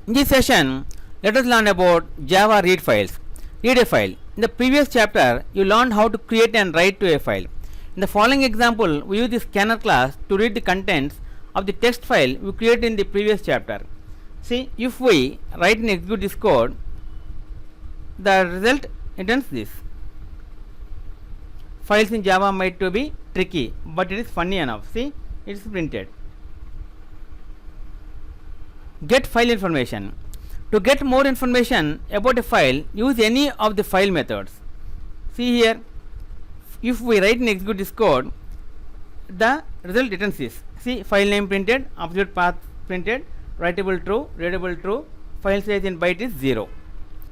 In this session, let us learn about Java read files. Read a file. In the previous chapter, you learned how to create and write to a file. In the following example, we use the scanner class to read the contents of the text file we created in the previous chapter. See, if we write and execute this code, the result returns this. Files in Java might to be tricky, but it is funny enough. See, it is printed. Get file information. To get more information about a file, use any of the file methods. See here, if we write and execute this code, the result returns this. See, file name printed, absolute path printed, writable true, readable true, file size in byte is 0.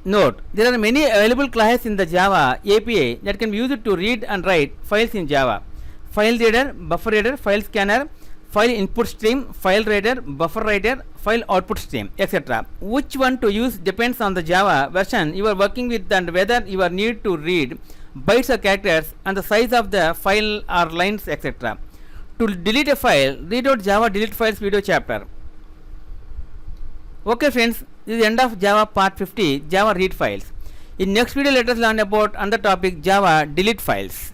Note, there are many available classes in the Java API that can be used to read and write files in Java. File reader, buffer reader, file scanner, file input stream, file writer, buffer writer, file output stream, etc. Which one to use depends on the Java version you are working with and whether you are need to read bytes or characters and the size of the file or lines, etc. To delete a file, read out Java delete files video chapter. Okay friends, this is the end of Java part 50, Java read files. In next video, let us learn about another topic, Java delete files.